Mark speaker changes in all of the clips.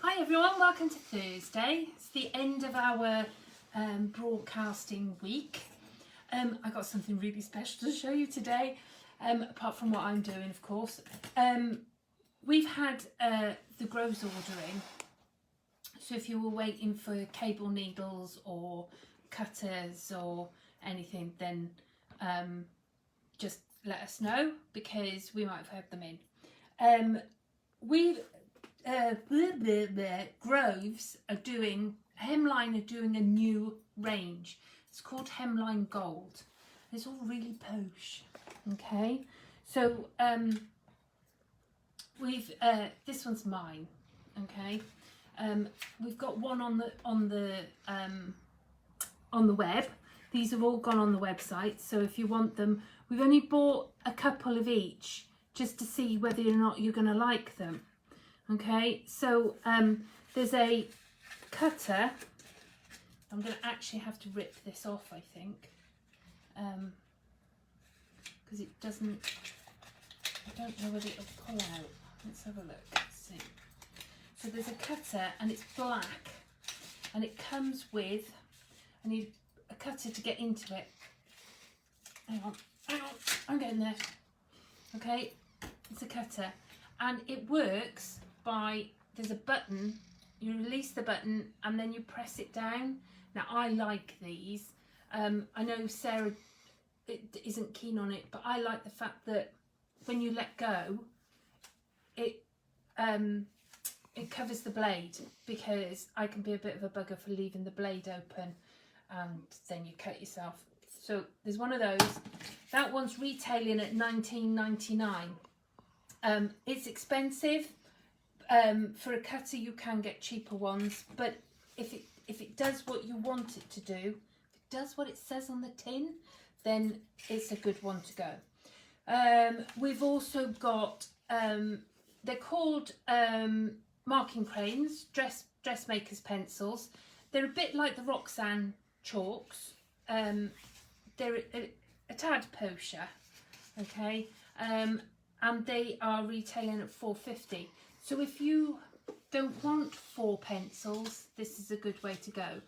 Speaker 1: Hi everyone, welcome to Thursday. It's the end of our broadcasting week. I got something really special to show you today, apart from what I'm doing, of course. We've had the Groves ordering, so if you were waiting for cable needles or cutters or anything, then just let us know, because we might have had them in. Groves are doing, Hemline are doing a new range. It's called Hemline Gold. It's all really posh. Okay, so we've this one's mine. Okay, we've got one on the web. These have all gone on the website, so if you want them, we've only bought a couple of each just to see whether or not you're going to like them. Okay, so there's a cutter. I'm going to actually have to rip this off, I think, because it doesn't, I don't know whether it'll pull out. Let's have a look, let's see. So there's a cutter and it's black, and it comes with, I need a cutter to get into it. Hang on, I'm getting there. Okay, it's a cutter, and it works by, there's a button, you release the button and then you press it down. Now I like these. I know Sarah isn't keen on it, but I like the fact that when you let go, it covers the blade, because I can be a bit of a bugger for leaving the blade open and then you cut yourself. So there's one of those. That one's retailing at $19.99. It's expensive. For a cutter you can get cheaper ones, but if it does what you want it to do, if it does what it says on the tin, then it's a good one to go. We've also got, they're called marking cranes, dressmakers pencils. They're a bit like the Roxanne chalks. They're a tad posher, okay, and they are retailing at $4.50. So if you don't want 4 pencils, this is a good way to go.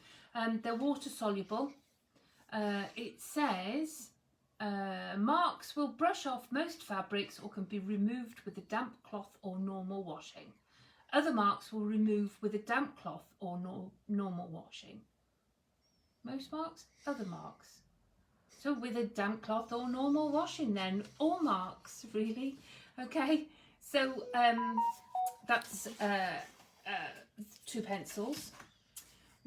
Speaker 1: They're water soluble. It says marks will brush off most fabrics or can be removed with a damp cloth or normal washing. Other marks will remove with a damp cloth or normal washing. Most marks, other marks. So with a damp cloth or normal washing then, all marks really. Okay, so that's 2 pencils.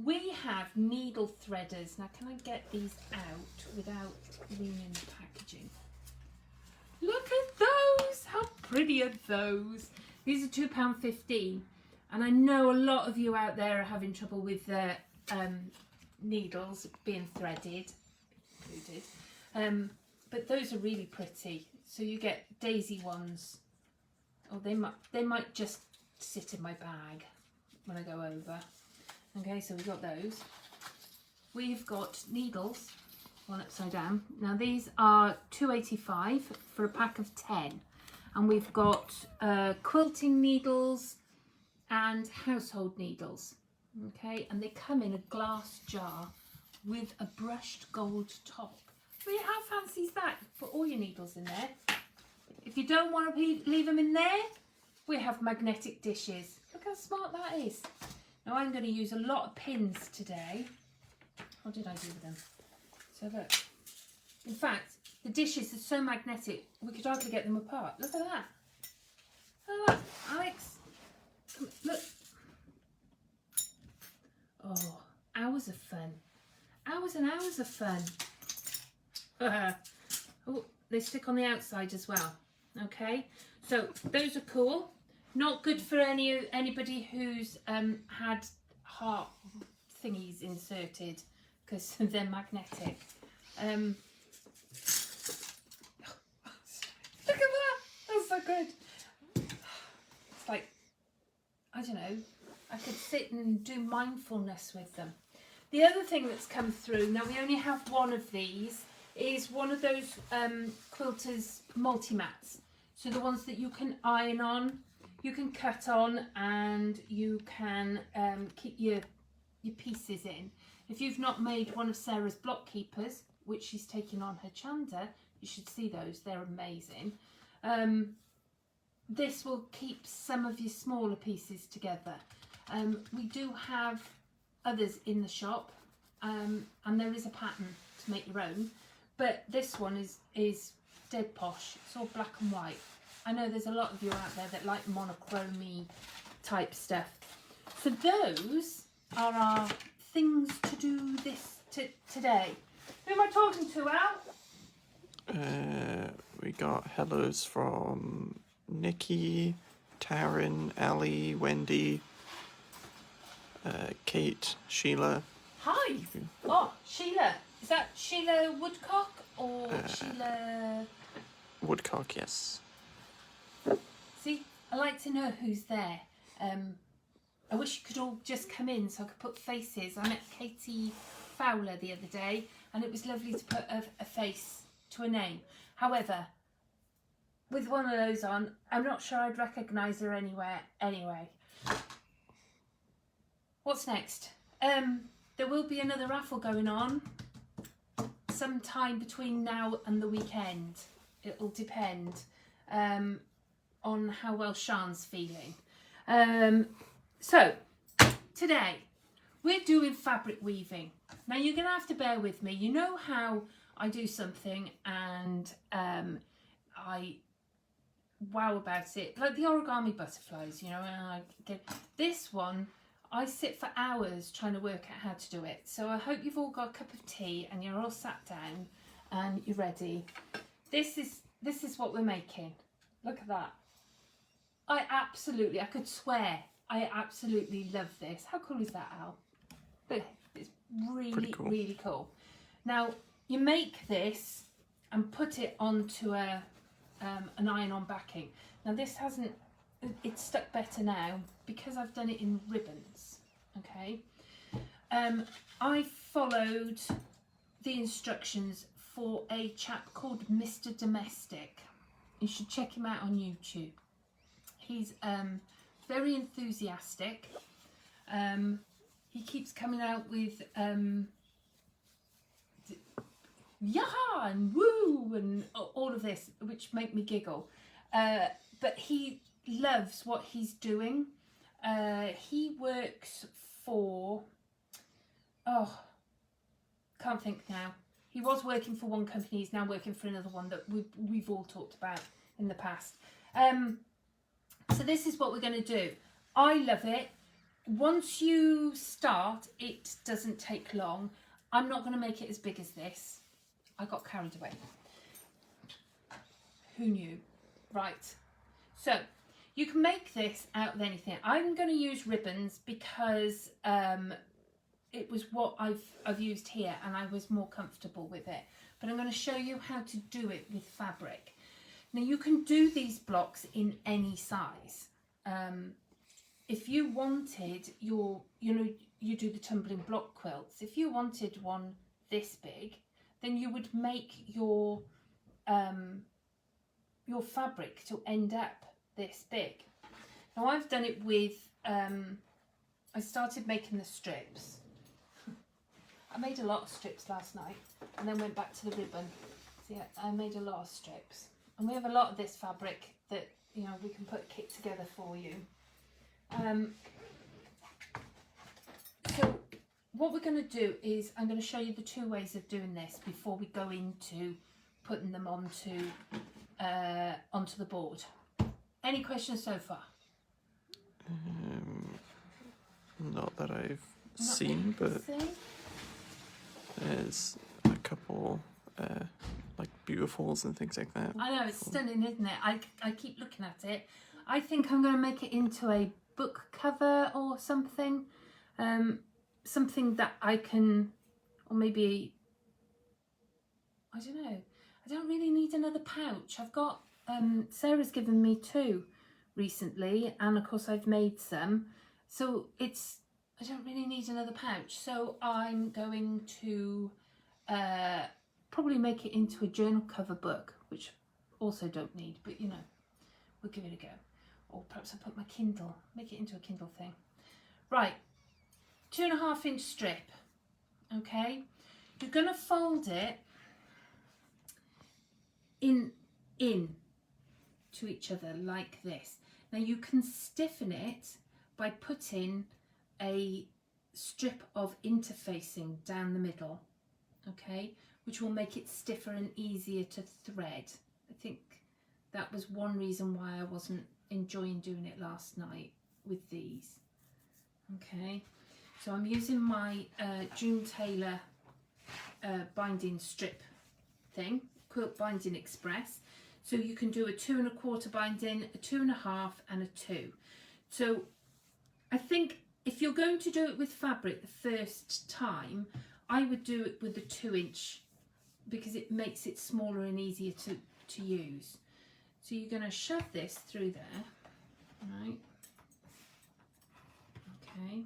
Speaker 1: We have needle threaders. Now can I get these out without ruining the packaging? Look at those! How pretty are those? These are £2.15, and I know a lot of you out there are having trouble with their needles being threaded, included. But those are really pretty. So you get daisy ones. Oh, they might just sit in my bag when I go over. Okay, so we've got those. We've got needles, one upside down. Now these are $2.85 for a pack of 10. And we've got quilting needles and household needles. Okay, and they come in a glass jar with a brushed gold top. I mean, how fancy is that? Put all your needles in there. If you don't want to leave them in there, we have magnetic dishes. Look how smart that is. Now I'm going to use a lot of pins today. What did I do with them? So look. In fact, the dishes are so magnetic, we could hardly get them apart. Look at that. Look at that. Alex, come, look. Oh, hours of fun. Hours and hours of fun. Oh, they stick on the outside as well. Okay, so those are cool. Not good for anybody who's had heart thingies inserted, because they're magnetic. Look at that! That's so good. It's like, I don't know, I could sit and do mindfulness with them. The other thing that's come through, now we only have one of these, is one of those quilters multi-mats. So the ones that you can iron on. you can cut on and you can keep your pieces in. If you've not made one of Sarah's block keepers, which she's taking on her Chanda, you should see those, they're amazing. This will keep some of your smaller pieces together. We do have others in the shop, and there is a pattern to make your own, but this one is dead posh. It's all black and white. I know there's a lot of you out there that like monochromy type stuff. So those are our things to do today. Who am I talking to, Al?
Speaker 2: We got hellos from Nikki, Taryn, Ali, Wendy, Kate, Sheila.
Speaker 1: Hi. Oh, Sheila. Is that Sheila Woodcock or Sheila...
Speaker 2: Woodcock, yes.
Speaker 1: See, I like to know who's there. I wish you could all just come in so I could put faces. I met Katie Fowler the other day and it was lovely to put a face to a name. However, with one of those on, I'm not sure I'd recognise her anywhere anyway. What's next? There will be another raffle going on sometime between now and the weekend. It'll depend on how well Sian's feeling. So today we're doing fabric weaving. Now you're going to have to bear with me. You know how I do something and I wow about it, like the origami butterflies, you know, and I get this one. I sit for hours trying to work out how to do it. So I hope you've all got a cup of tea and you're all sat down and you're ready. This is what we're making. Look at that. I could swear, I absolutely love this. How cool is that, Al? But it's really cool. Really cool. Now you make this and put it onto an iron-on backing. Now this hasn't, it's stuck better now because I've done it in ribbons. Okay. I followed the instructions for a chap called Mr. Domestic. You should check him out on YouTube. He's very enthusiastic. He keeps coming out with yaha and woo and all of this, which make me giggle. But he loves what he's doing. He works for, can't think now. He was working for one company, he's now working for another one that we've all talked about in the past. So this is what we're going to do. I love it. Once you start, it doesn't take long. I'm not going to make it as big as this. I got carried away. Who knew? Right. So you can make this out of anything. I'm going to use ribbons because it was what I've used here and I was more comfortable with it. But I'm going to show you how to do it with fabric. Now you can do these blocks in any size. If you wanted you do the tumbling block quilts. If you wanted one this big, then you would make your fabric to end up this big. Now I've done it with, I started making the strips. I made a lot of strips last night and then went back to the ribbon. See, I made a lot of strips. And we have a lot of this fabric that, you know, we can put a kit together for you. So what we're going to do is I'm going to show you the two ways of doing this before we go into putting them onto the board. Any questions so far?
Speaker 2: Not that I've seen, but there's a couple like beautifuls and things like that.
Speaker 1: I know, it's stunning, isn't it? I keep looking at it. I think I'm going to make it into a book cover or something. Something that I can, or maybe, I don't know. I don't really need another pouch. I've got, Sarah's given me 2 recently, and of course I've made some. So I don't really need another pouch. So I'm going to probably make it into a journal cover book, which also don't need, but you know, we'll give it a go. Or perhaps I put my Kindle, make it into a Kindle thing. Right, 2.5 inch strip, okay? You're going to fold it in to each other like this. Now you can stiffen it by putting a strip of interfacing down the middle, okay, which will make it stiffer and easier to thread. I think that was one reason why I wasn't enjoying doing it last night with these. Okay, so I'm using my June Taylor binding strip thing, Quilt Binding Express. So you can do a 2 1/4 binding, a 2 1/2 and a 2. So I think if you're going to do it with fabric the first time, I would do it with a 2 inch because it makes it smaller and easier to use. So you're going to shove this through there, right? Okay.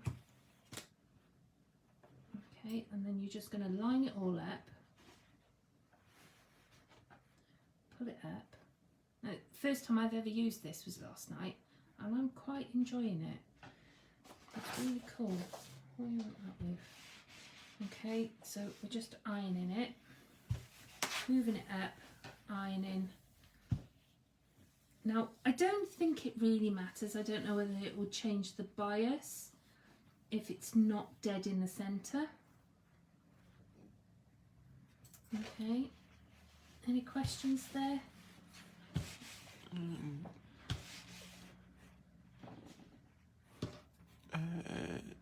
Speaker 1: Okay, and then you're just going to line it all up. Pull it up. Now, first time I've ever used this was last night, and I'm quite enjoying it. It's really cool. What do you want that with? Okay, so we're just ironing it, moving it up, ironing. Now, I don't think it really matters. I don't know whether it will change the bias if it's not dead in the centre. Okay, any questions there?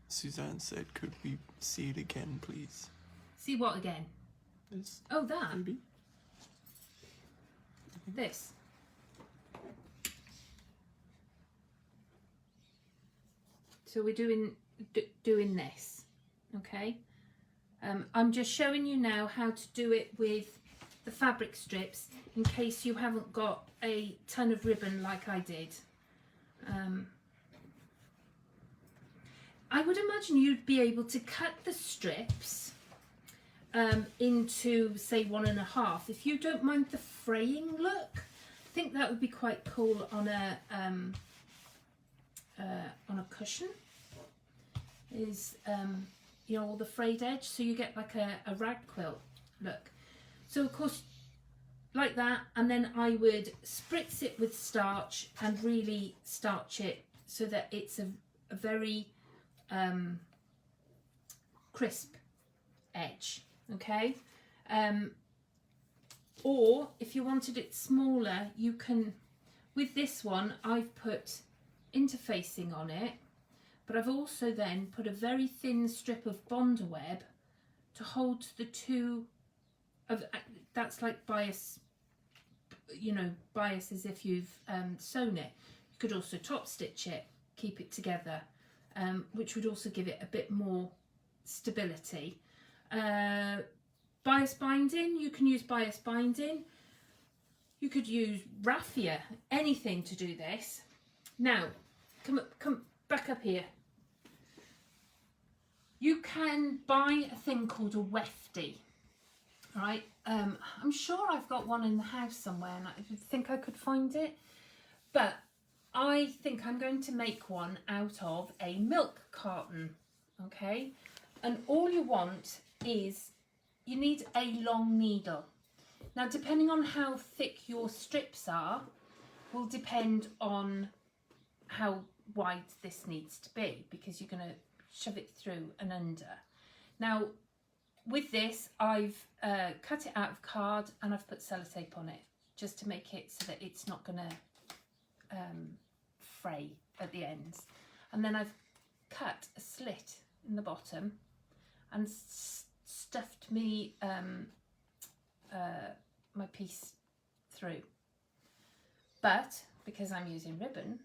Speaker 2: Suzanne said, could we see it again, please?
Speaker 1: See what again?
Speaker 2: This,
Speaker 1: Oh, that.
Speaker 2: maybe?
Speaker 1: This. So we're doing this, okay? I'm just showing you now how to do it with the fabric strips in case you haven't got a ton of ribbon like I did. I would imagine you'd be able to cut the strips into, say, 1 1/2. If you don't mind the fraying look, I think that would be quite cool on a cushion. Is you know, all the frayed edge, so you get like a rag quilt look. So of course, like that, and then I would spritz it with starch and really starch it so that it's a very crisp edge, okay? Or if you wanted it smaller, you can, with this one, I've put interfacing on it, but I've also then put a very thin strip of Bonder web to hold the two of, that's like bias, you know, bias as if you've sewn it. You could also top stitch it, keep it together, which would also give it a bit more stability. Bias binding, you can use bias binding. You could use raffia, anything to do this. Now, come back up here. You can buy a thing called a wefty, right? I'm sure I've got one in the house somewhere and I think I could find it, but I think I'm going to make one out of a milk carton, okay? And all you want is, you need a long needle. Now, depending on how thick your strips are, will depend on how wide this needs to be, because you're going to shove it through and under. Now, with this, I've cut it out of card and I've put sellotape on it, just to make it so that it's not going to fray at the ends. And then I've cut a slit in the bottom and stuffed me my piece through. But because I'm using ribbon,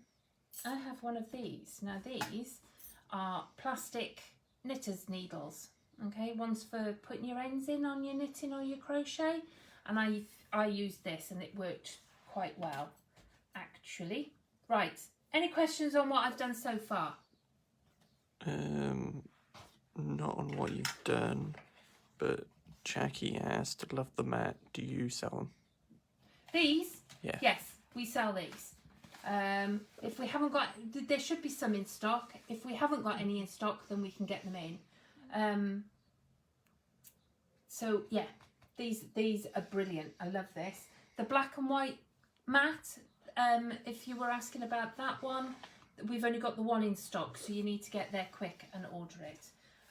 Speaker 1: I have one of these. Now these are plastic knitter's needles, okay? One's for putting your ends in on your knitting or your crochet, and I used this and it worked quite well, actually. Right, any questions on what I've done so far?
Speaker 2: Not on what you've done, but Jackie asked, love the mat, do you sell them?
Speaker 1: These?
Speaker 2: Yeah.
Speaker 1: Yes, we sell these. If we haven't got, there should be some in stock. If we haven't got any in stock, then we can get them in. So yeah, these are brilliant. I love this. The black and white mat, if you were asking about that one, we've only got the one in stock, so you need to get there quick and order it.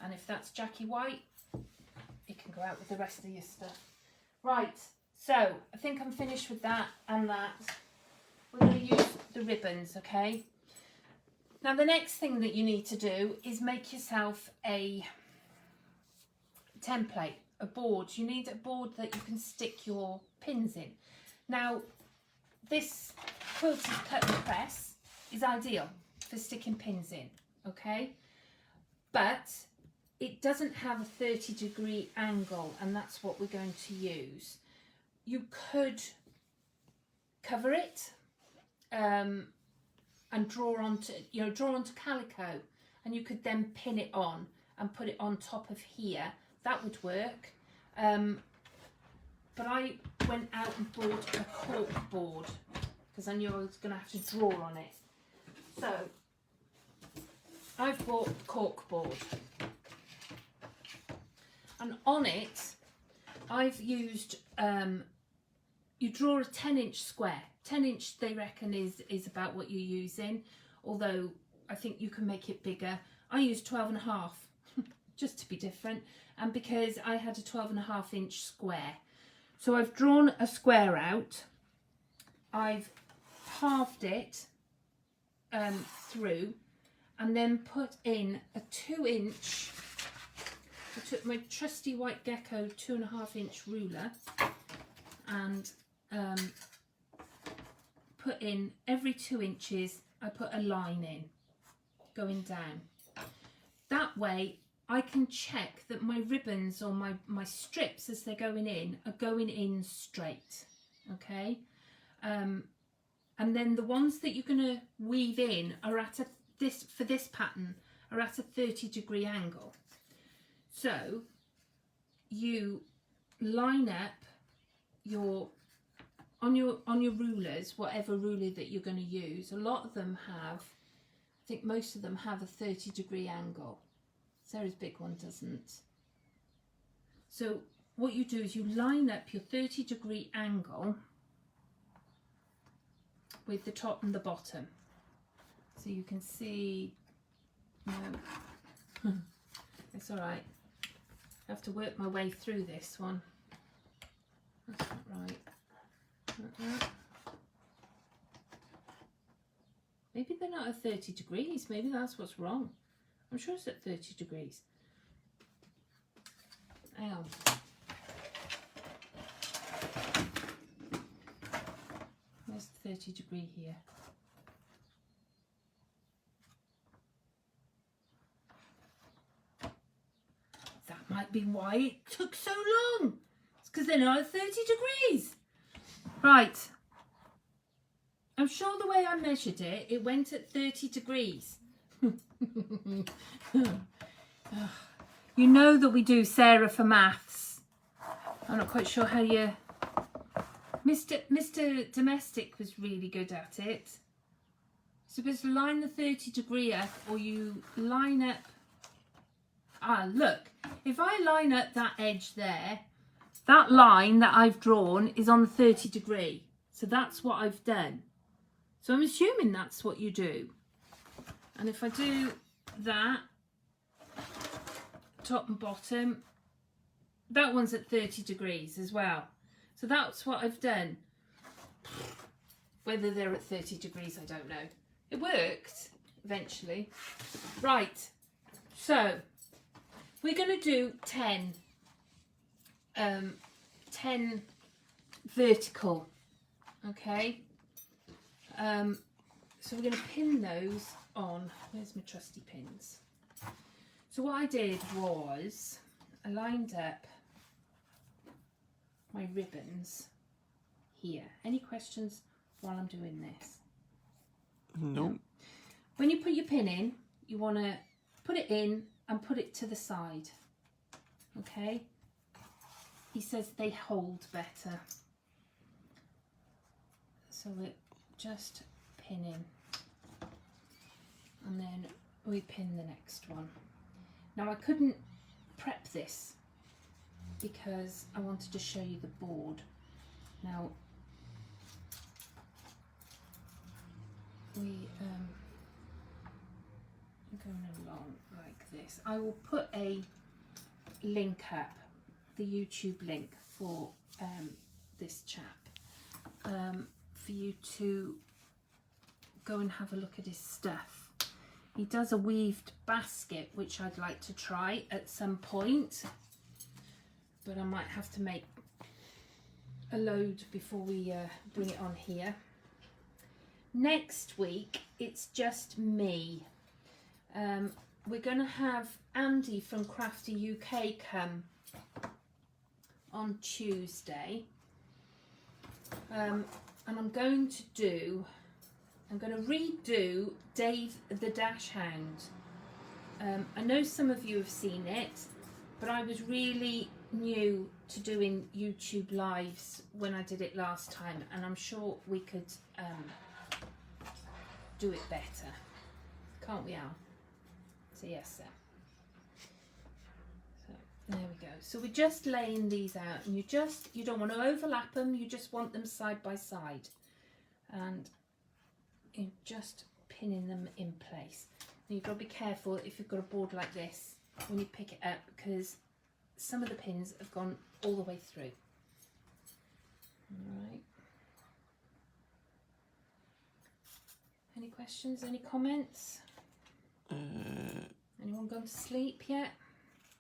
Speaker 1: And if that's Jackie White, it can go out with the rest of your stuff. Right, so I think I'm finished with that and that. We're going to use the ribbons, okay? Now the next thing that you need to do is make yourself a template, a board. You need a board that you can stick your pins in. Now this quilted cut and press is ideal for sticking pins in, okay? But it doesn't have a 30-degree angle, and that's what we're going to use. You could cover it and draw onto calico, and you could then pin it on and put it on top of here. That would work. But I went out and bought a cork board because I knew I was going to have to draw on it. So I've bought cork board, and on it I've used you draw a 10-inch square. 10-inch they reckon is about what you're using, although I think you can make it bigger. I used 12.5 just to be different, and because I had a 12.5-inch square. So I've drawn a square out, I've halved it through, and then put in a 2-inch, I took my trusty white gecko 2.5-inch ruler and put in every 2 inches, I put a line in going down. That way I can check that my ribbons or my strips as they're going in are going in straight, okay? And then the ones that you're going to weave in are at for this pattern are at a 30-degree angle. So you line up on your rulers, whatever ruler that you're going to use. A lot of them have, I think most of them have a 30-degree angle. Sarah's big one doesn't. So what you do is you line up your 30-degree angle with the top and the bottom. So you can see, no, it's all right. I have to work my way through this one. That's not right. Maybe they're not at 30 degrees. Maybe that's what's wrong. I'm sure it's at 30 degrees. Hang on. Where's the 30 degree here? That might be why it took so long. It's because they're not at 30 degrees. Right. I'm sure the way I measured it, it went at 30 degrees. You know that we do Sarah for maths. I'm not quite sure how you... Mr. Domestic was really good at it. You're supposed to line the 30 degree up, or you line up... Ah, look. If I line up that edge there, that line that I've drawn is on the 30 degree. So that's what I've done. So I'm assuming that's what you do. And if I do that, top and bottom, that one's at 30 degrees as well. So that's what I've done. Whether they're at 30 degrees, I don't know. It worked eventually. Right, so we're going to do 10 vertical, okay? So we're going to pin those on. Where's my trusty pins? So what I did was I lined up my ribbons here. Any questions while I'm doing this?
Speaker 2: Nope.
Speaker 1: No. When you put your pin in, you want to put it in and put it to the side. Okay? He says they hold better. So it just pin in, and then we pin the next one. Now I couldn't prep this because I wanted to show you the board. Now we are going along like this. I will put a link up, the YouTube link for this chap, for you to go and have a look at his stuff. He does a weaved basket, which I'd like to try at some point, but I might have to make a load before we bring it on here. Next week it's just me. We're going to have Andy from Crafty UK come on Tuesday, and I'm going to redo Dave the Dash Hound. I know some of you have seen it, but I was really new to doing YouTube lives when I did it last time, and I'm sure we could do it better, can't we, Al? So yes, sir. So there we go. So we're just laying these out, and you don't want to overlap them, you just want them side by side, and you're just pinning them in place. And you've got to be careful if you've got a board like this when you pick it up, because some of the pins have gone all the way through. All right. Any questions? Any comments? Anyone gone to sleep yet?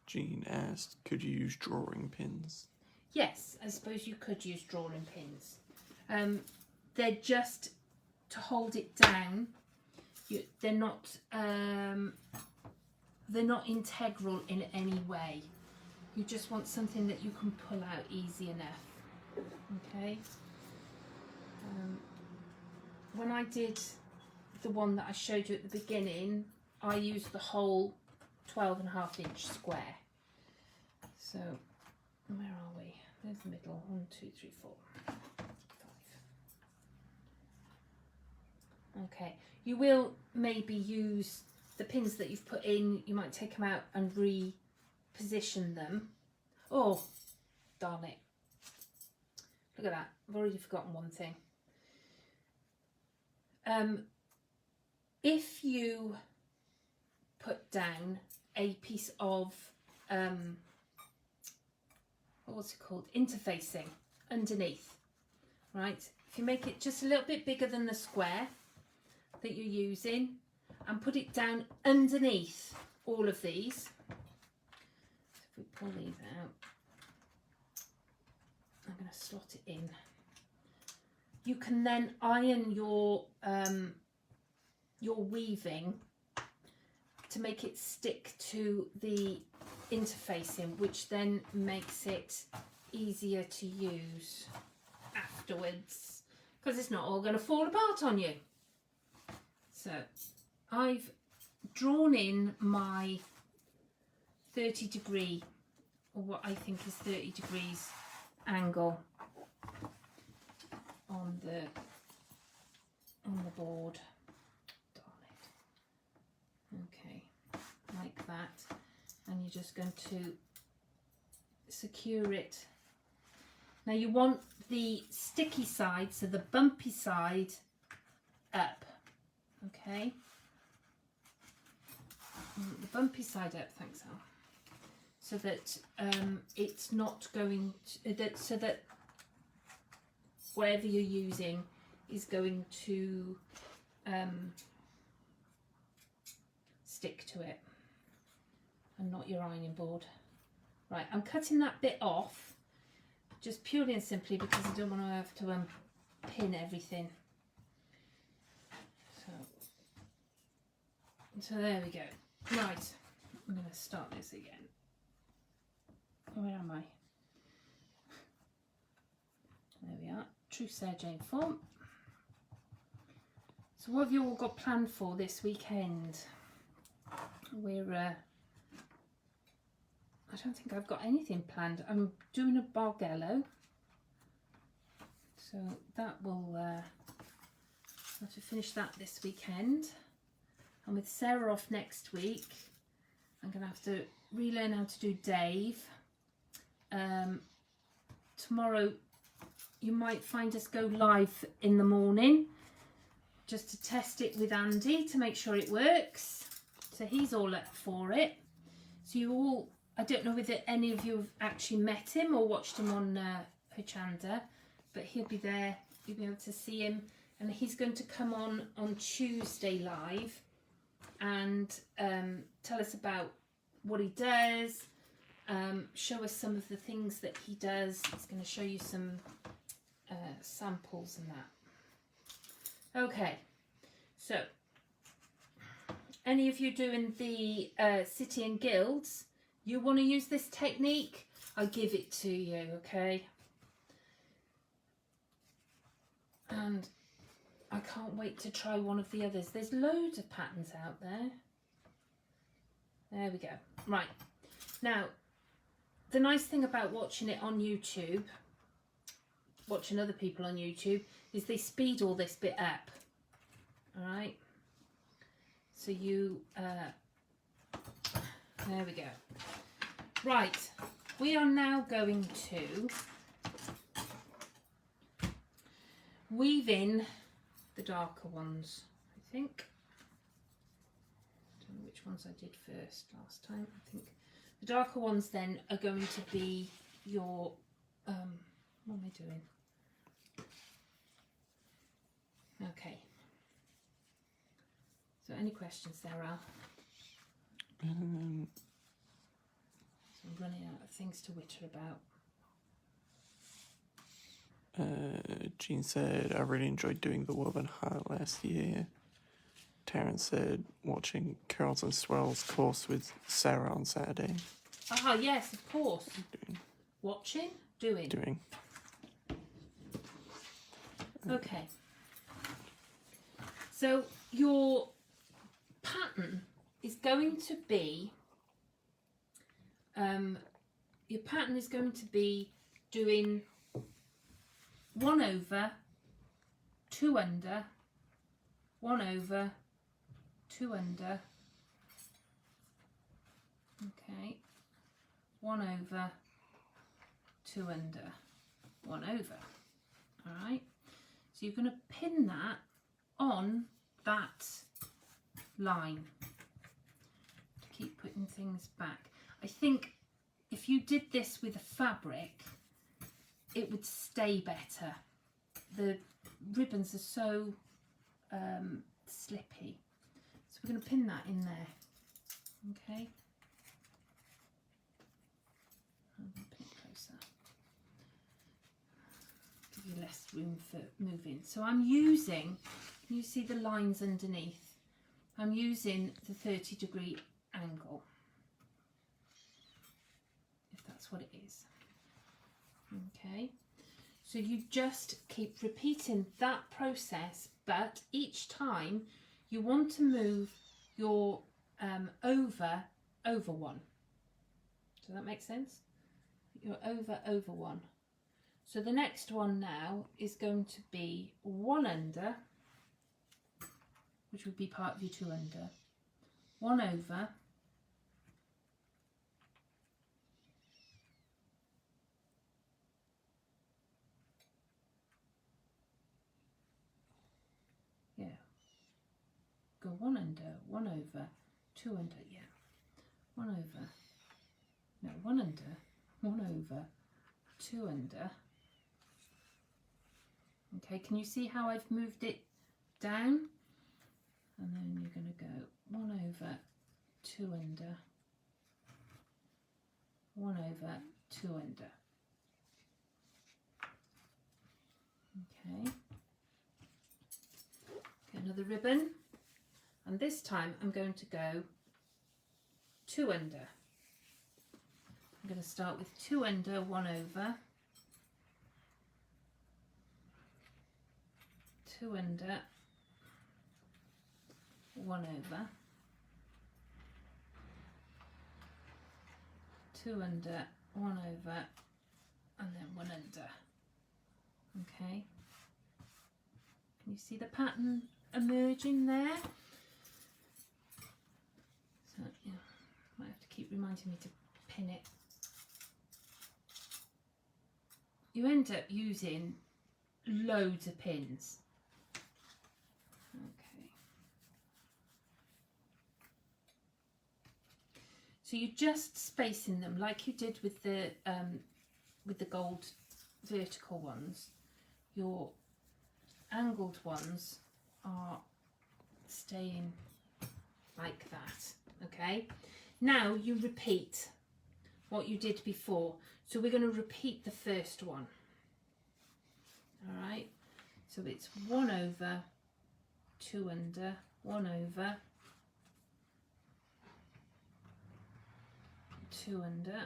Speaker 2: Jean asked, could you use drawing pins?
Speaker 1: Yes, I suppose you could use drawing pins. They're just to hold it down. They're not integral in any way. You just want something that you can pull out easy enough. Okay. When I did the one that I showed you at the beginning, I used the whole 12.5-inch square. So where are we? There's the middle. 1, 2, 3, 4, 5. Okay, you will maybe use the pins that you've put in, you might take them out and reposition them. Oh, darn it. Look at that, I've already forgotten one thing. If you put down a piece of, what's it called, interfacing underneath, right? If you make it just a little bit bigger than the square that you're using and put it down underneath all of these, so if we pull these out, I'm going to slot it in. You can then iron your weaving to make it stick to the interfacing, which then makes it easier to use afterwards, because it's not all going to fall apart on you. So I've drawn in my 30-degree, or what I think is 30 degrees angle on the board. Darn it. Okay, like that, and you're just going to secure it. Now you want the sticky side, so the bumpy side, up. Okay, the bumpy side up, thanks Al, so that it's not going to, so that whatever you're using is going to stick to it and not your ironing board. Right, I'm cutting that bit off just purely and simply because I don't want to have to pin everything. So there we go. Right, I'm going to start this again. Where am I? There we are. True Sarah Jane form. So what have you all got planned for this weekend? We're I don't think I've got anything planned. I'm doing a Bargello, so that will I have to finish that this weekend. And with Sarah off next week, I'm going to have to relearn how to do Dave. Tomorrow you might find us go live in the morning just to test it with Andy to make sure it works. So he's all up for it. So you all, I don't know whether any of you have actually met him or watched him on Hochanda, but he'll be there. You'll be able to see him, and he's going to come on Tuesday live and tell us about what he does, show us some of the things that he does. He's going to show you some samples and that. Okay, so any of you doing the City and Guilds, you want to use this technique, I'll give it to you, okay? And I can't wait to try one of the others. There's loads of patterns out there. There we go. Right. Now, the nice thing about watching it on YouTube, watching other people on YouTube, is they speed all this bit up. All right. So you, there we go. Right. We are now going to weave in the darker ones, I think. I don't know which ones I did first last time. I think the darker ones then are going to be your, what am I doing? Okay. So any questions there, Al? So I'm running out of things to witter about.
Speaker 2: Jean said, I really enjoyed doing the Woven Heart last year. Terence said, watching Curls and Swirls course with Sarah on Saturday.
Speaker 1: Ah, yes, of course.
Speaker 2: Doing.
Speaker 1: Watching? Doing. Okay. So your pattern is going to be, doing 1 over, 2 under, 1 over, 2 under, okay, 1 over, 2 under, 1 over. All right, so you're going to pin that on that line to keep putting things back. I think if you did this with a fabric, it would stay better. The ribbons are so slippy. So we're going to pin that in there. Okay. I'm going to pin it closer. Give you less room for moving. So I'm using, can you see the lines underneath? I'm using the 30-degree angle, if that's what it is. Okay, so you just keep repeating that process, but each time you want to move your over one. Does that make sense? You're over one. So the next one now is going to be 1 under, which would be part of your 2 under, 1 over, yeah, go 1 under, 1 over, 2 under, yeah, 1 over, no, 1 under, 1 over, 2 under. Okay, can you see how I've moved it down? And then you're going to go 1 over, 2 under, 1 over, 2 under. Okay. Get another ribbon, and this time I'm going to go 2 under. I'm going to start with 2 under, 1 over, 2 under, 1 over, 2 under, 1 over, and then 1 under. Okay, Can you see the pattern emerging there? So yeah, might have to keep reminding me to pin it. You end up using loads of pins. Okay. So you're just spacing them like you did with the gold vertical ones. Your angled ones are staying like that. Okay. Now you repeat what you did before. So we're going to repeat the first one. All right. So it's 1 over, 2 under, 1 over, 2 under,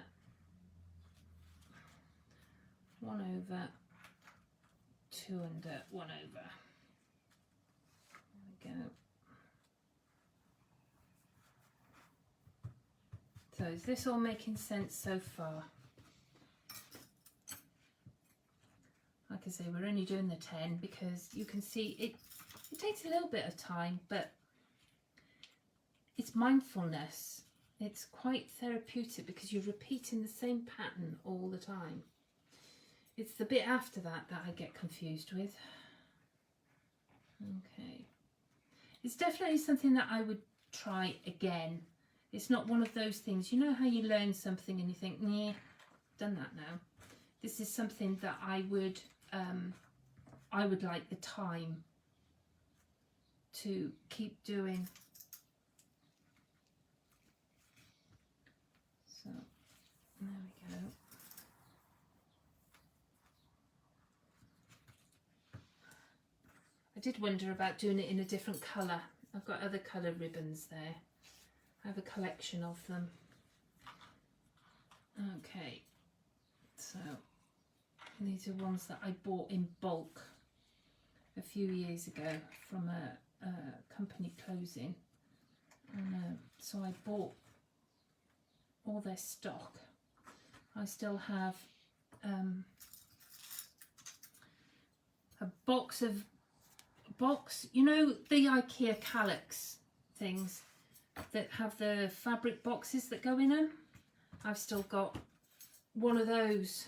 Speaker 1: 1 over, 2 under, 1 over. There we go. So is this all making sense so far? Like I say, we're only doing the 10 because you can see it takes a little bit of time, but it's mindfulness. It's quite therapeutic because you're repeating the same pattern all the time. It's the bit after that that I get confused with. Okay. It's definitely something that I would try again. It's not one of those things, you know how you learn something and you think, nah, done that now. This is something that I would like the time to keep doing. So there we go. I did wonder about doing it in a different colour. I've got other colour ribbons there. I have a collection of them. Okay, so these are ones that I bought in bulk a few years ago from a company closing, and so I bought all their stock. I still have a box, you know, the IKEA calyx things that have the fabric boxes that go in them. I've still got one of those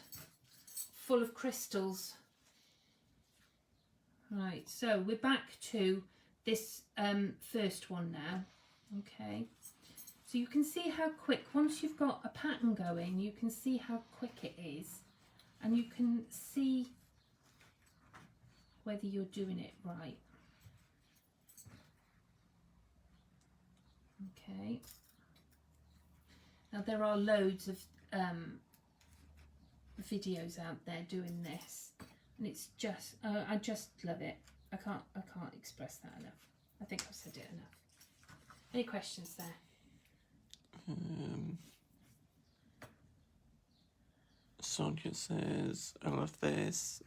Speaker 1: full of crystals. Right, so we're back to this first one now. Okay, so you can see how quick, once you've got a pattern going, you can see how quick it is, and you can see whether you're doing it right. Okay, now there are loads of videos out there doing this, and it's just I just love it. I can't express that enough. I think I've said it enough. Any questions there?
Speaker 2: Sonia says, I love this.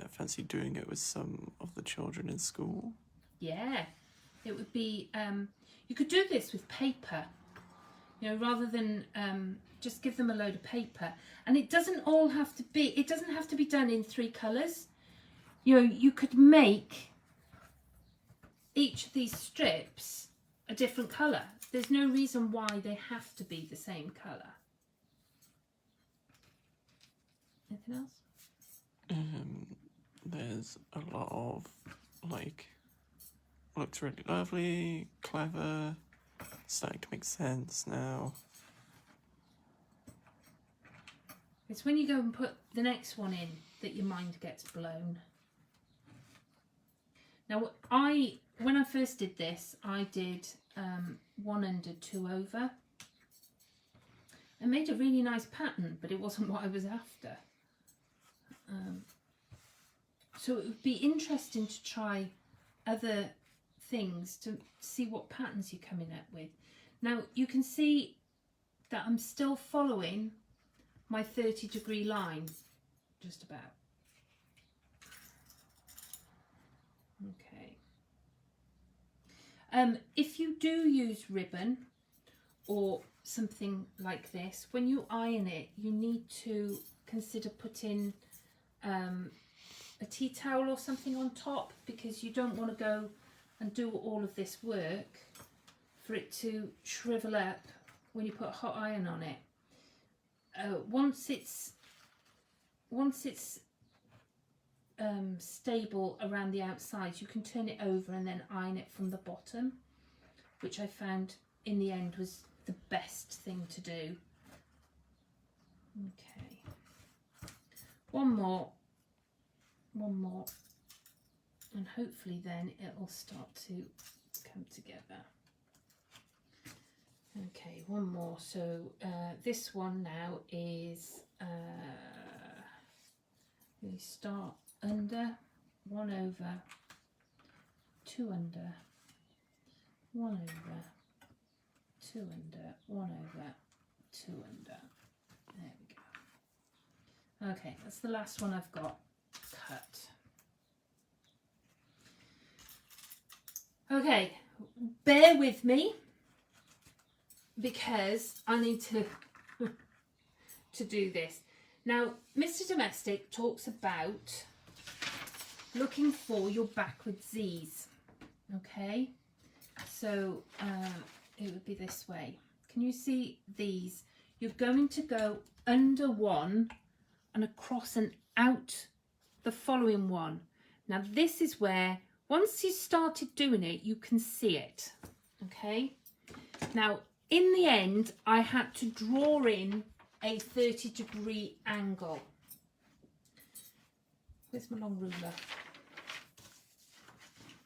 Speaker 2: Fancy doing it with some of the children in school.
Speaker 1: Yeah, it would be, you could do this with paper, you know, rather than just give them a load of paper. And it doesn't all have to be, it doesn't have to be done in 3 colours. You know, you could make each of these strips a different colour. There's no reason why they have to be the same colour. Anything else?
Speaker 2: There's a lot of, like, looks really lovely, clever, starting to make sense now.
Speaker 1: It's when you go and put the next one in that your mind gets blown. Now, when I first did this, I did 1 under, 2 over. I made a really nice pattern, but it wasn't what I was after. So it would be interesting to try other things to see what patterns you're coming up with. Now you can see that I'm still following my 30-degree line, just about. Okay. If you do use ribbon or something like this, when you iron it, you need to consider putting a tea towel or something on top, because you don't want to go and do all of this work for it to shrivel up when you put a hot iron on it. Once it's stable around the outsides, you can turn it over and then iron it from the bottom, which I found in the end was the best thing to do. Okay, one more, and hopefully then it will start to come together. Okay, one more. So this one now is we start under, 1 over, 2 under, 1 over, 2 under, 1 over, 2 under. There we go. Okay, that's the last one I've got cut. Okay, bear with me because I need to do this. Now, Mr. Domestic talks about looking for your backward Z's. Okay, so it would be this way. Can you see these? You're going to go under one and across and out the following one. Now this is where, once you started doing it, you can see it. Okay, now in the end I had to draw in a 30-degree angle. Where's my long ruler?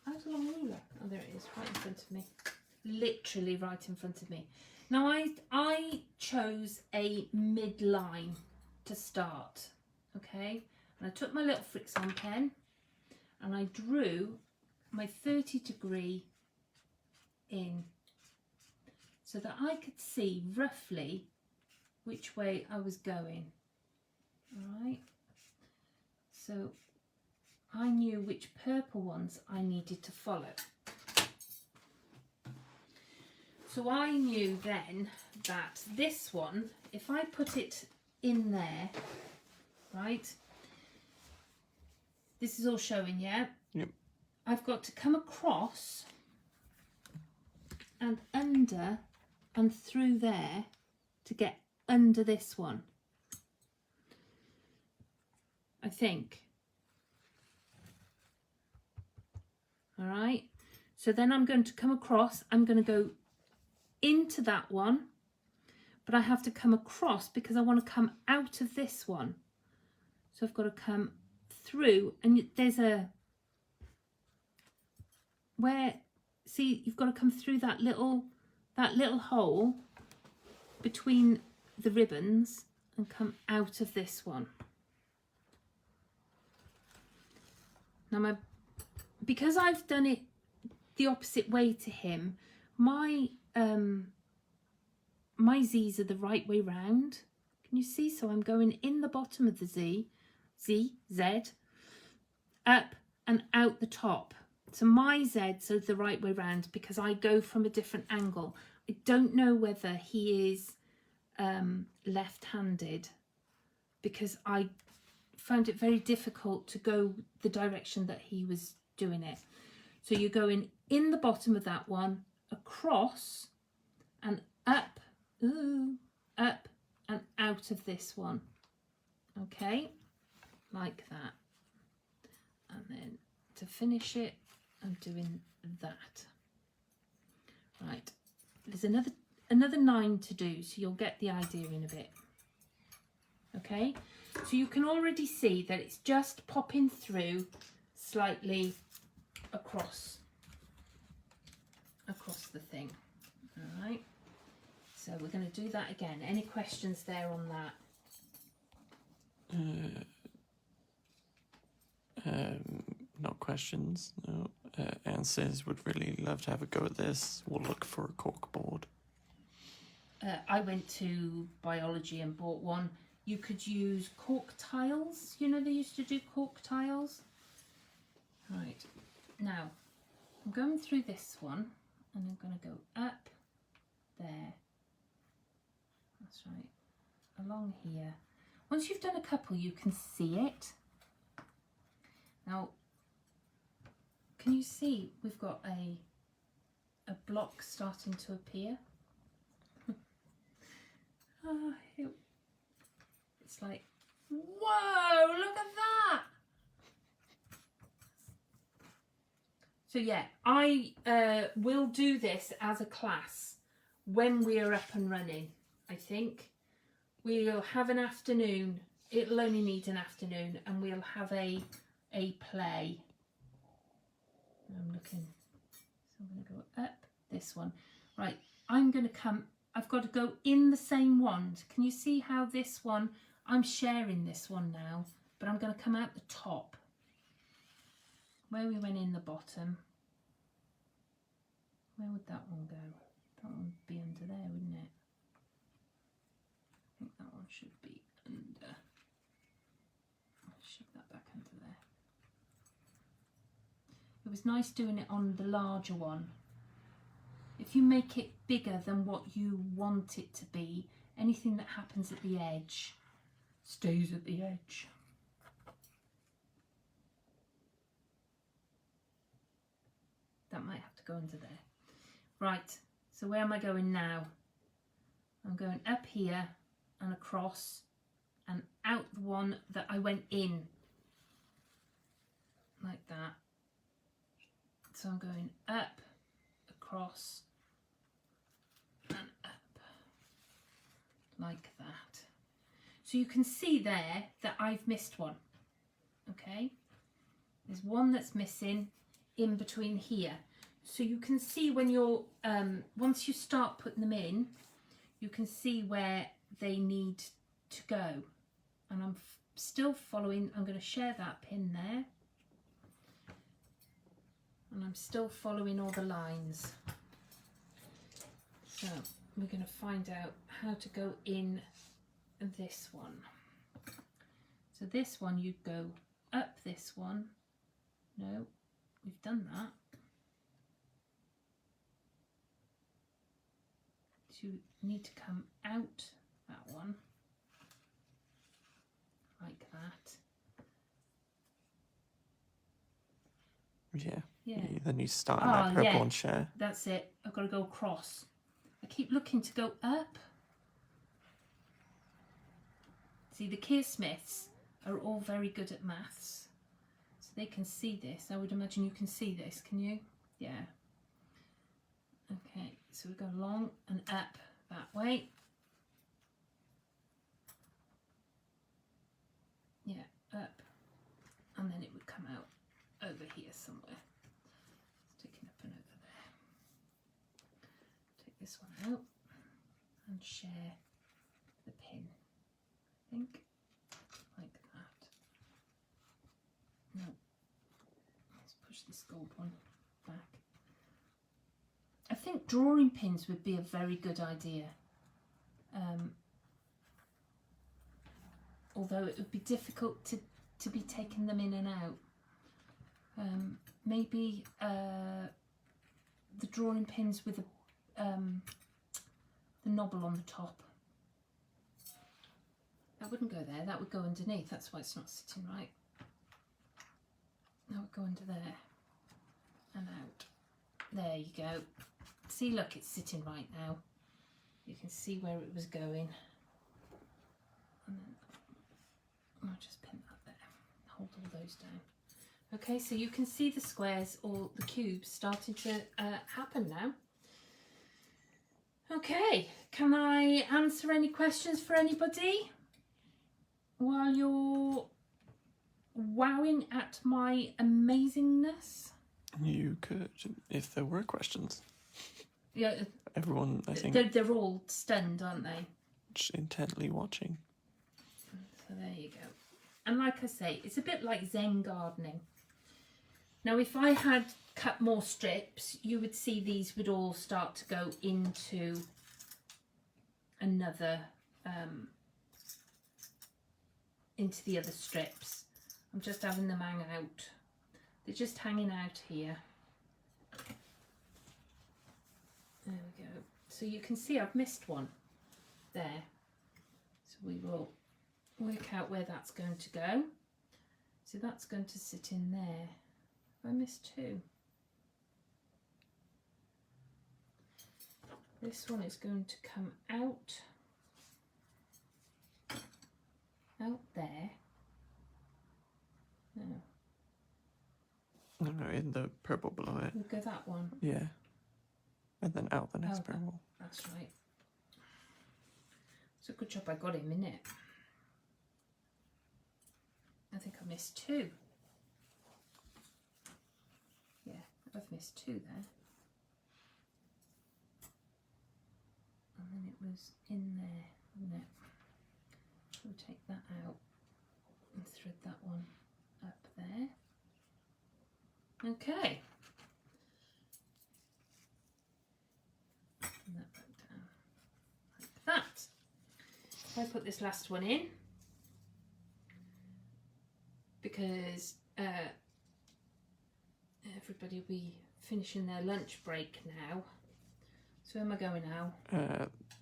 Speaker 1: How's the long ruler? Oh, there it is, right in front of me. Literally right in front of me. Now I chose a midline to start, okay? And I took my little Fix-On pen and I drew my 30-degree in so that I could see roughly which way I was going. All right, so I knew which purple ones I needed to follow. So I knew then that this one, if I put it in there, right, this is all showing, yeah?
Speaker 2: Yep.
Speaker 1: I've got to come across and under and through there to get under this one, I think. All right, so then I'm going to come across, I'm going to go into that one, but I have to come across because I want to come out of this one. So I've got to come through, and there's a, where, see, you've got to come through that little hole between the ribbons and come out of this one. Now because I've done it the opposite way to him, my my Z's are the right way round. Can you see? So I'm going in the bottom of the Z, up and out the top. So my Z's are the right way round because I go from a different angle. I don't know whether he is left-handed, because I found it very difficult to go the direction that he was doing it. So you're going in the bottom of that one, across and up, up and out of this one. Okay, like that. And then to finish it, I'm doing that. Right, there's another 9 to do, so you'll get the idea in a bit. Okay, so you can already see that it's just popping through slightly across the thing. All right, so we're going to do that again. Any questions there on that?
Speaker 2: Not questions, no. Anne says would really love to have a go at this. We'll look for a cork board.
Speaker 1: I went to biology and bought one. You could use cork tiles. You know, they used to do cork tiles. Right, now I'm going through this one and I'm going to go up there. That's right, along here. Once you've done a couple, you can see it. Now, can you see we've got a block starting to appear? It's like, whoa, look at that! So yeah, I will do this as a class when we are up and running. I think we'll have an afternoon. It'll only need an afternoon, and we'll have a play. I'm looking. So I'm going to go up this one. Right, I'm going to come. I've got to go in the same wand. Can you see how this one? I'm sharing this one now, but I'm going to come out the top where we went in the bottom. Where would that one go? That one would be under there, wouldn't it? I think that one should be under. I'll shove that back under there. It was nice doing it on the larger one. If you make it bigger than what you want it to be, anything that happens at the edge stays at the edge. That might have to go under there. Right, so where am I going now? I'm going up here and across and out the one that I went in. Like that. So I'm going up, across and up. Like that. So you can see there that I've missed one. Okay? There's one that's missing in between here. So you can see when you're, once you start putting them in, you can see where they need to go. And I'm still following, I'm going to share that pin there. And I'm still following all the lines. So we're going to find out how to go in this one. So this one, you go up this one. No, we've done that. So you need to come out that one, like that.
Speaker 2: Yeah.
Speaker 1: Yeah.
Speaker 2: Then you start in that purple and share.
Speaker 1: That's it. I've got to go across. I keep looking to go up. See, the Keir Smiths are all very good at maths. So they can see this. I would imagine you can see this, can you? Yeah. Okay, so we go along and up that way. Yeah, up. And then it would come out over here somewhere. Sticking up and over there. Take this one out and share the pin. I think like that. No. Let's push this gold one back. I think drawing pins would be a very good idea. Although it would be difficult to be taking them in and out. Maybe the drawing pins with the knobble on the top. That wouldn't go there, that would go underneath. That's why it's not sitting right. That would go under there and out. There you go. See, look, it's sitting right now. You can see where it was going. And then I'll just pin that there. Hold all those down. Okay, so you can see the squares or the cubes starting to happen now. Okay, can I answer any questions for anybody while you're wowing at my amazingness?
Speaker 2: You could, if there were questions.
Speaker 1: Yeah,
Speaker 2: everyone, I think,
Speaker 1: they're all stunned, aren't they?
Speaker 2: Just intently watching.
Speaker 1: So there you go. And like I say, it's a bit like Zen gardening. Now, if I had cut more strips, you would see these would all start to go into another, into the other strips. I'm just having them hang out. They're just hanging out here. There we go. So you can see I've missed one there. So we will work out where that's going to go. So that's going to sit in there. Have I missed 2? This one is going to come out there. No,
Speaker 2: No, in the purple below it.
Speaker 1: we'll go that one.
Speaker 2: Yeah. And then out the next
Speaker 1: Oh,
Speaker 2: purple.
Speaker 1: That's right. It's a good job I got him, isn't it? I think I missed 2. Yeah, I've missed 2 there. And then it was in there, wasn't it? We'll take that out and thread that one up there. Okay. And that back down like that. If I put this last one in, because everybody will be finishing their lunch break now. So where am I going now?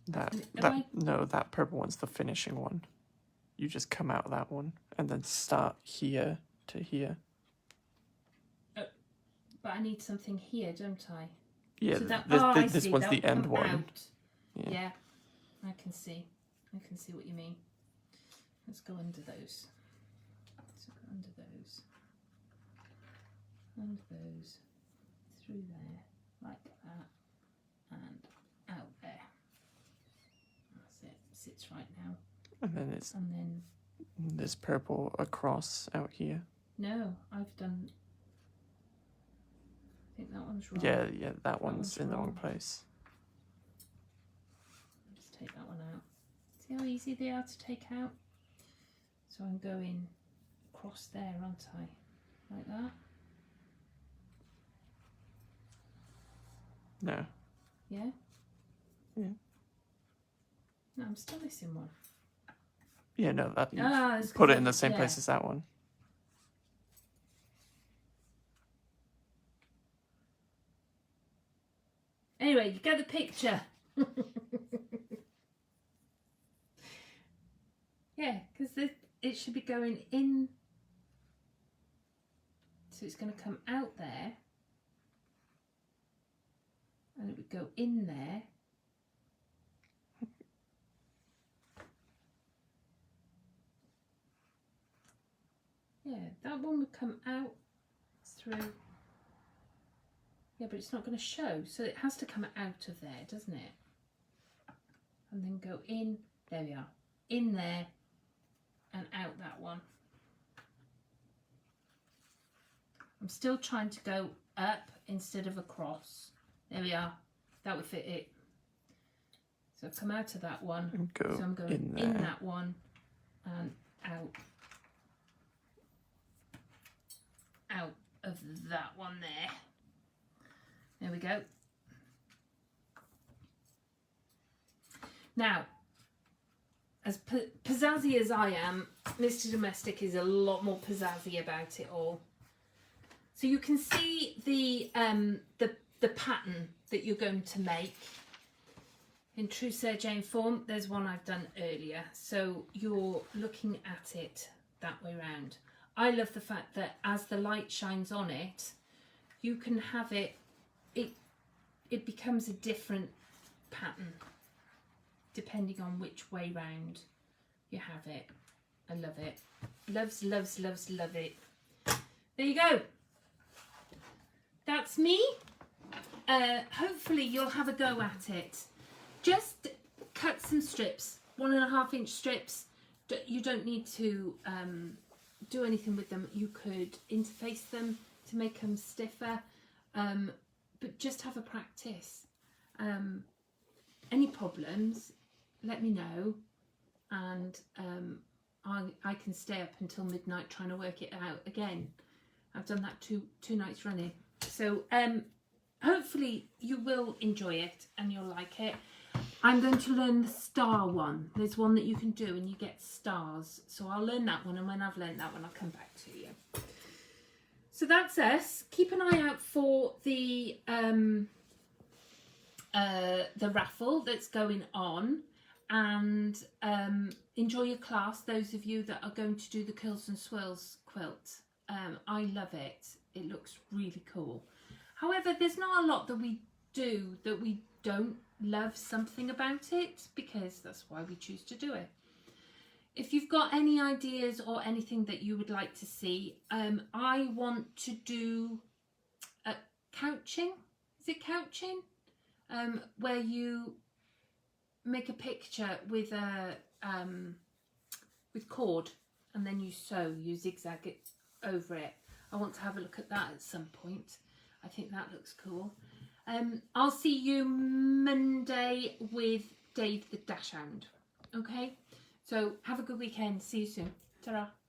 Speaker 2: That purple one's the finishing one. You just come out of that one and then start here to here.
Speaker 1: But I need something here, don't I?
Speaker 2: Yeah,
Speaker 1: So that,
Speaker 2: this one's the end one.
Speaker 1: Out.
Speaker 2: Yeah.
Speaker 1: I can see. I can see what you mean. Let's go under those. Let's go under those. Under those. Through there. Like that. And out there. That's it. Sits right now.
Speaker 2: And then this purple across out here.
Speaker 1: No, I've done. I think that one's wrong.
Speaker 2: Yeah, that one's in the wrong place.
Speaker 1: I'll just take that one out. See how easy they are to take out? So I'm going across there, aren't I? Like that?
Speaker 2: No.
Speaker 1: Yeah?
Speaker 2: Yeah.
Speaker 1: No, I'm still missing one.
Speaker 2: Yeah, no, that you
Speaker 1: It's
Speaker 2: put
Speaker 1: 'cause
Speaker 2: it in the same
Speaker 1: yeah.
Speaker 2: place as that one.
Speaker 1: Anyway, you get the picture. Yeah, because it should be going in. So it's going to come out there. And it would go in there. Yeah, that one would come out through. Yeah, but it's not going to show. So it has to come out of there, doesn't it? And then go in. There we are. In there and out that one. I'm still trying to go up instead of across. There we are. That would fit it. So I've come out of that one.
Speaker 2: And go
Speaker 1: so I'm going in that one and out. Out of that one there. There we go. Now, as pizzazzy as I am, Mr. Domestic is a lot more pizzazzy about it all. So you can see the pattern that you're going to make. In true Sarah Jane form, there's one I've done earlier. So you're looking at it that way round. I love the fact that as the light shines on it, you can have it becomes a different pattern depending on which way round you have it. I love it. Loves, loves, loves, love it. There you go. That's me. Hopefully you'll have a go at it. Just cut some strips, 1.5 inch strips. You don't need to do anything with them. You could interface them to make them stiffer, but just have a practice. Any problems, let me know, and I can stay up until midnight trying to work it out again. I've done that two nights running. So hopefully you will enjoy it and you'll like it. I'm going to learn the star one. There's one that you can do and you get stars. So I'll learn that one, and when I've learned that one, I'll come back to you. So that's us. Keep an eye out for the raffle that's going on. and enjoy your class, those of you that are going to do the Curls and Swirls quilt. I love it. It looks really cool. However, there's not a lot that we do that we don't love something about it, because that's why we choose to do it. If you've got any ideas or anything that you would like to see, I want to do couching. Is it couching? Where you make a picture with a with cord, and then you zigzag it over it. I want to have a look at that at some point. I think that looks cool. I'll see you Monday with Dave the Dachshund. Okay, so have a good weekend. See you soon. Ta-ra.